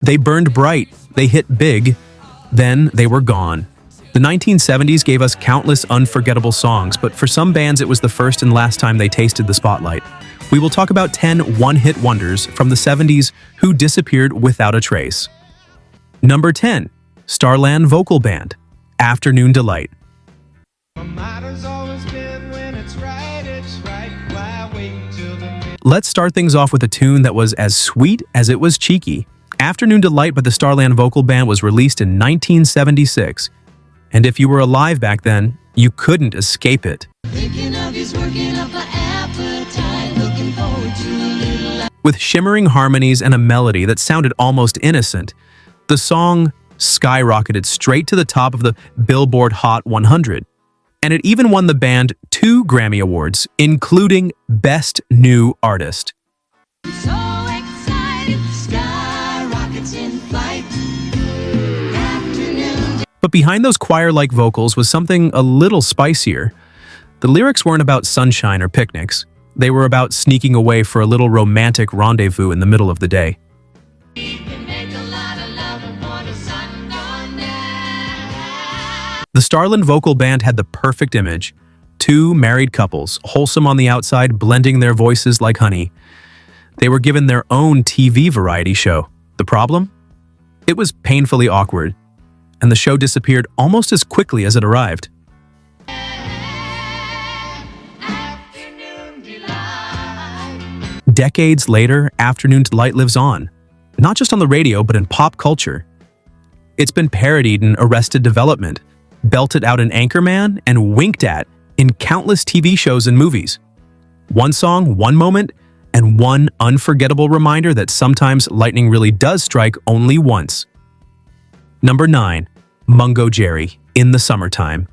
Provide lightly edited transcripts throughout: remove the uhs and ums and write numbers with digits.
They burned bright, they hit big, then they were gone. The 1970s gave us countless unforgettable songs, but for some bands it was the first and last time they tasted the spotlight. We will talk about 10 one-hit wonders from the 70s who disappeared without a trace. Number 10. Starland Vocal Band, Afternoon Delight. Let's start things off with a tune that was as sweet as it was cheeky. Afternoon Delight by the Starland Vocal Band was released in 1976. And if you were alive back then, you couldn't escape it. With shimmering harmonies and a melody that sounded almost innocent, the song skyrocketed straight to the top of the Billboard Hot 100. And it even won the band 2 Grammy Awards, including Best New Artist. But behind those choir-like vocals was something a little spicier. The lyrics weren't about sunshine or picnics. They were about sneaking away for a little romantic rendezvous in the middle of the day. The Starland Vocal Band had the perfect image. 2 married couples, wholesome on the outside, blending their voices like honey. They were given their own TV variety show. The problem? It was painfully awkward, and the show disappeared almost as quickly as it arrived. Decades later, Afternoon Delight lives on, not just on the radio, but in pop culture. It's been parodied in Arrested Development, belted out in Anchorman, and winked at in countless TV shows and movies. One song, one moment, and one unforgettable reminder that sometimes lightning really does strike only once. Number 9. Mungo Jerry, In the Summertime.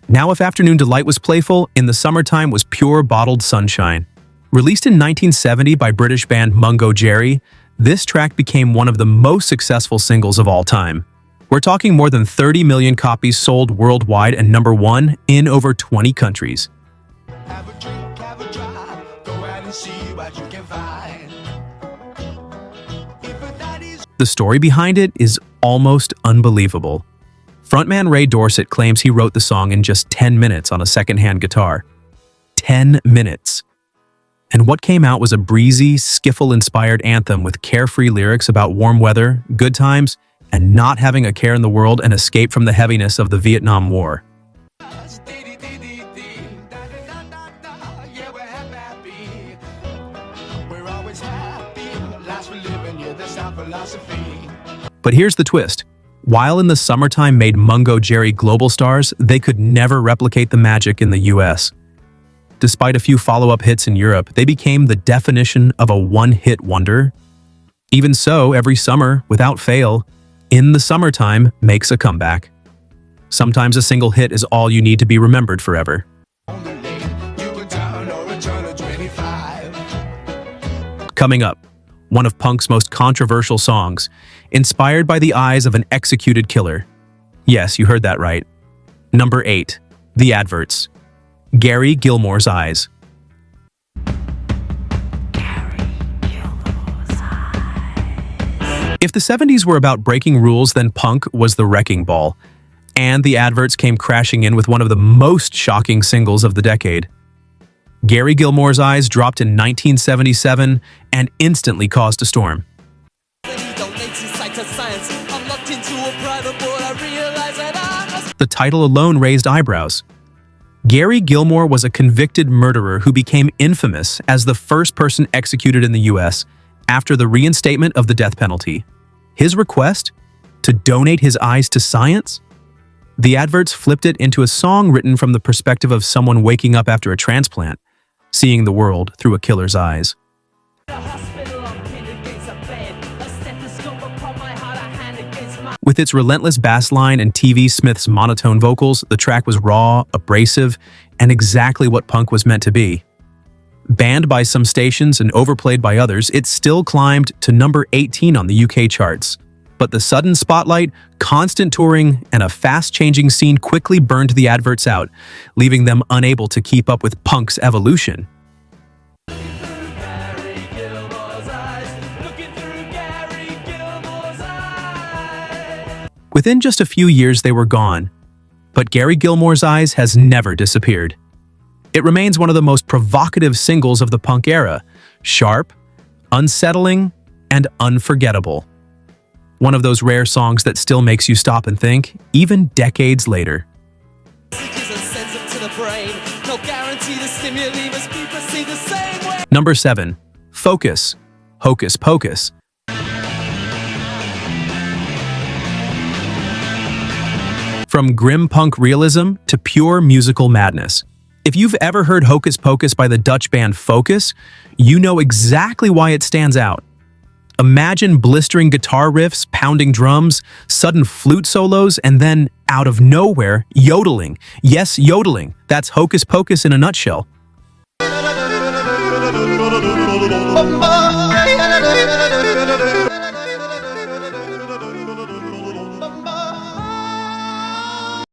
Now if Afternoon Delight was playful, In the Summertime was pure bottled sunshine. Released in 1970 by British band Mungo Jerry, this track became one of the most successful singles of all time. We're talking more than 30 million copies sold worldwide and number 1 in over 20 countries. The story behind it is almost unbelievable. Frontman Ray Dorset claims he wrote the song in just 10 minutes on a secondhand guitar. 10 minutes. And what came out was a breezy, skiffle-inspired anthem with carefree lyrics about warm weather, good times, and not having a care in the world and escape from the heaviness of the Vietnam War. But here's the twist. While In the Summertime made Mungo Jerry global stars, they could never replicate the magic in the US. Despite a few follow-up hits in Europe, they became the definition of a one-hit wonder. Even so, every summer, without fail, In the Summertime makes a comeback. Sometimes a single hit is all you need to be remembered forever. Coming up, one of punk's most controversial songs, inspired by the eyes of an executed killer. Yes, you heard that right. Number 8. The Adverts. Gary Gilmore's Eyes. If the 70s were about breaking rules, then punk was the wrecking ball. And the Adverts came crashing in with one of the most shocking singles of the decade. Gary Gilmore's Eyes dropped in 1977 and instantly caused a storm. The title alone raised eyebrows. Gary Gilmore was a convicted murderer who became infamous as the first person executed in the US after the reinstatement of the death penalty. His request? To donate his eyes to science? The Adverts flipped it into a song written from the perspective of someone waking up after a transplant, seeing the world through a killer's eyes. With its relentless bass line and TV Smith's monotone vocals, the track was raw, abrasive, and exactly what punk was meant to be. Banned by some stations and overplayed by others, it still climbed to number 18 on the UK charts. But the sudden spotlight, constant touring, and a fast-changing scene quickly burned the Adverts out, leaving them unable to keep up with punk's evolution. Within just a few years, they were gone. But Gary Gilmore's Eyes has never disappeared. It remains one of the most provocative singles of the punk era, sharp, unsettling, and unforgettable. One of those rare songs that still makes you stop and think, even decades later. Number 7. Focus, Hocus Pocus. From grim punk realism to pure musical madness. If you've ever heard Hocus Pocus by the Dutch band Focus, you know exactly why it stands out. Imagine blistering guitar riffs, pounding drums, sudden flute solos, and then, out of nowhere, yodeling. Yes, yodeling. That's Hocus Pocus in a nutshell.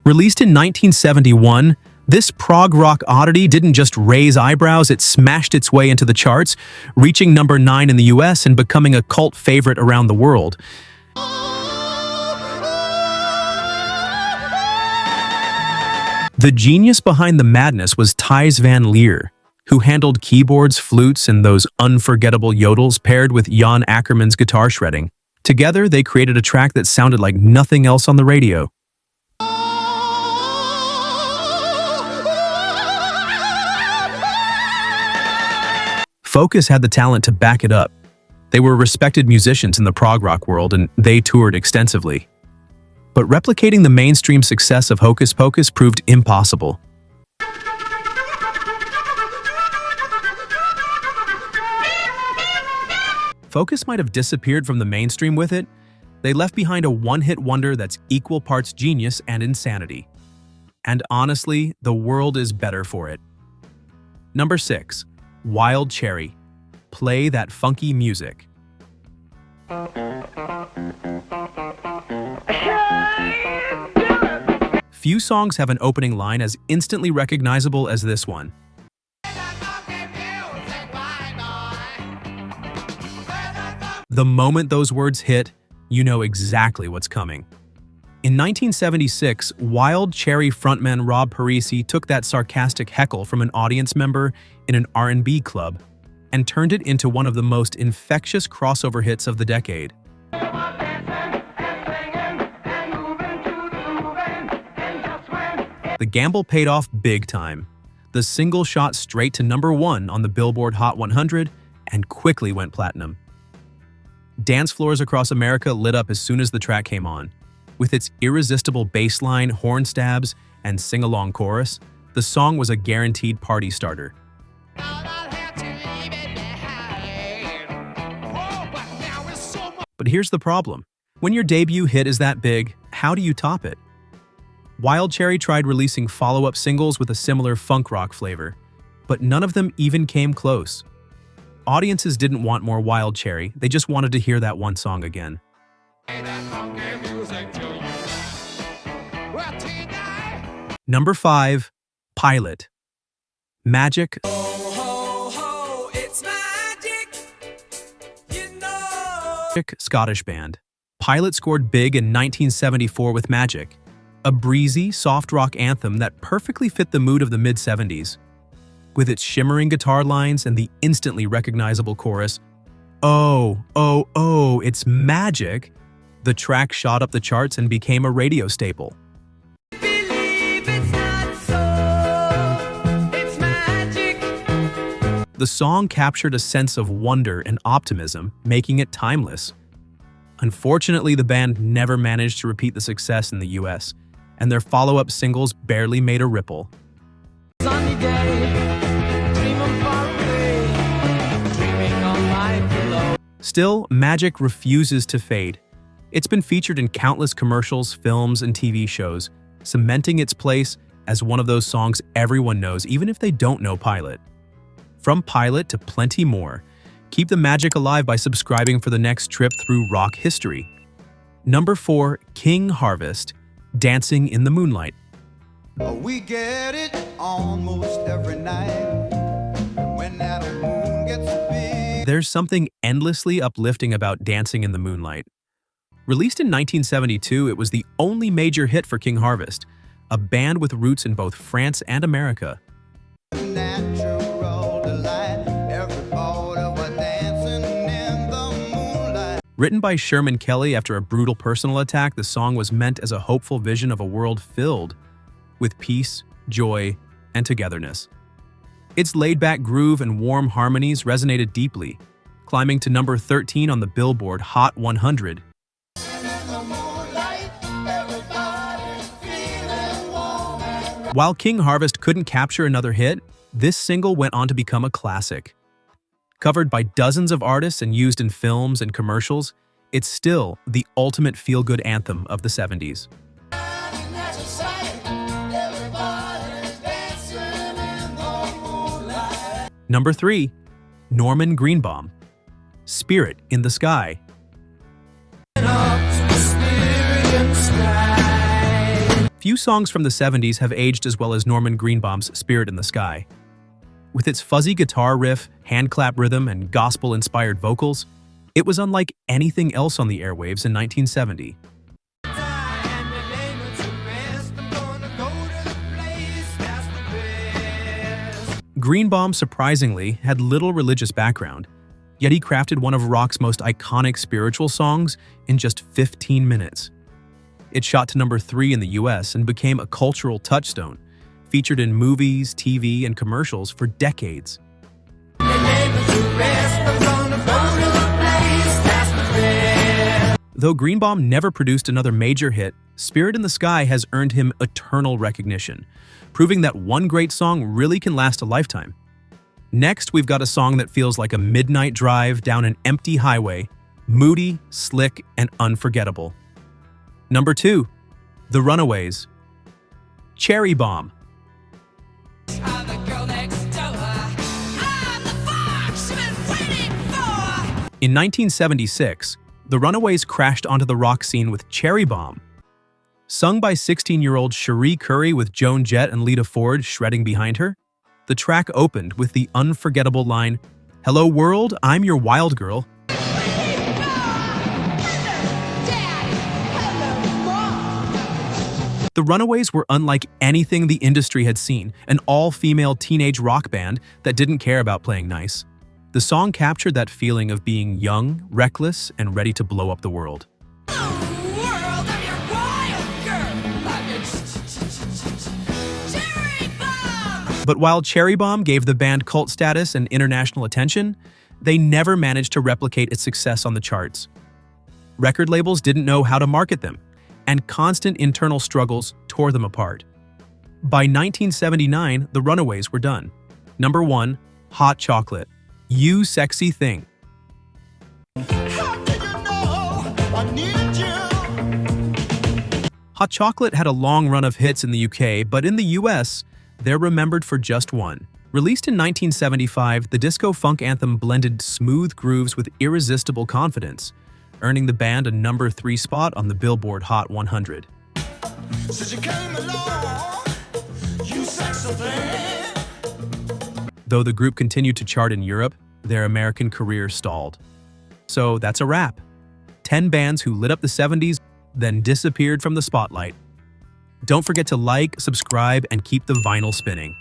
Released in 1971, this prog rock oddity didn't just raise eyebrows, it smashed its way into the charts, reaching number 9 in the US and becoming a cult favorite around the world. The genius behind the madness was Thijs van Leer, who handled keyboards, flutes, and those unforgettable yodels paired with Jan Akkerman's guitar shredding. Together, they created a track that sounded like nothing else on the radio. Focus had the talent to back it up. They were respected musicians in the prog rock world and they toured extensively. But replicating the mainstream success of Hocus Pocus proved impossible. Focus might have disappeared from the mainstream with it. They left behind a one-hit wonder that's equal parts genius and insanity. And honestly, the world is better for it. Number 6. Wild Cherry. Play that funky music. Few songs have an opening line as instantly recognizable as this one. The moment those words hit, you know exactly what's coming. In 1976, Wild Cherry frontman Rob Parisi took that sarcastic heckle from an audience member in an R&B club and turned it into one of the most infectious crossover hits of the decade. The gamble paid off big time. The single shot straight to number 1 on the Billboard Hot 100 and quickly went platinum. Dance floors across America lit up as soon as the track came on. With its irresistible bass line, horn stabs, and sing-along chorus, the song was a guaranteed party starter. But here's the problem. When your debut hit is that big, how do you top it? Wild Cherry tried releasing follow-up singles with a similar funk rock flavor, but none of them even came close. Audiences didn't want more Wild Cherry, they just wanted to hear that one song again. Number 5. Pilot. Magic. It's magic. You know. Scottish band. Pilot scored big in 1974 with Magic, a breezy, soft rock anthem that perfectly fit the mood of the mid-70s. With its shimmering guitar lines and the instantly recognizable chorus, "Oh, oh, oh, it's magic," the track shot up the charts and became a radio staple. The song captured a sense of wonder and optimism, making it timeless. Unfortunately, the band never managed to repeat the success in the US, and their follow-up singles barely made a ripple. Still, Magic refuses to fade. It's been featured in countless commercials, films, and TV shows, cementing its place as one of those songs everyone knows, even if they don't know Pilot. From Pilot to plenty more, keep the magic alive by subscribing for the next trip through rock history. Number 4. King Harvest. Dancing in the Moonlight. We get it almost every night when that moon gets big. There's something endlessly uplifting about Dancing in the Moonlight. Released in 1972, it was the only major hit for King Harvest, a band with roots in both France and America. Natural delight. Everybody was dancing in the moonlight. Written by Sherman Kelly after a brutal personal attack, the song was meant as a hopeful vision of a world filled with peace, joy, and togetherness. Its laid-back groove and warm harmonies resonated deeply, climbing to number 13 on the Billboard Hot 100. While King Harvest couldn't capture another hit, this single went on to become a classic. Covered by dozens of artists and used in films and commercials, it's still the ultimate feel-good anthem of the 70s. Number 3. Norman Greenbaum, Spirit in the Sky. Few songs from the 70s have aged as well as Norman Greenbaum's Spirit in the Sky. With its fuzzy guitar riff, hand-clap rhythm, and gospel-inspired vocals, it was unlike anything else on the airwaves in 1970. Greenbaum, surprisingly, had little religious background, yet he crafted one of rock's most iconic spiritual songs in just 15 minutes. It shot to number 3 in the US and became a cultural touchstone, featured in movies, TV, and commercials for decades. Though Greenbaum never produced another major hit, Spirit in the Sky has earned him eternal recognition, proving that one great song really can last a lifetime. Next, we've got a song that feels like a midnight drive down an empty highway, moody, slick, and unforgettable. Number 2. The Runaways, Cherry Bomb. In 1976, the Runaways crashed onto the rock scene with Cherry Bomb. Sung by 16-year-old Cherie Currie with Joan Jett and Lita Ford shredding behind her, the track opened with the unforgettable line, "Hello world, I'm your wild girl." The Runaways were unlike anything the industry had seen, an all-female teenage rock band that didn't care about playing nice. The song captured that feeling of being young, reckless, and ready to blow up the world. But while Cherry Bomb gave the band cult status and international attention, they never managed to replicate its success on the charts. Record labels didn't know how to market them, and constant internal struggles tore them apart. By 1979, the Runaways were done. Number 1, Hot Chocolate, You Sexy Thing. Hot Chocolate had a long run of hits in the UK, but in the US, they're remembered for just one. Released in 1975, the disco-funk anthem blended smooth grooves with irresistible confidence, earning the band a number 3 spot on the Billboard Hot 100. Since you came along, you sexy thing. Though the group continued to chart in Europe, their American career stalled. So that's a wrap. 10 bands who lit up the 70s, then disappeared from the spotlight. Don't forget to like, subscribe, and keep the vinyl spinning.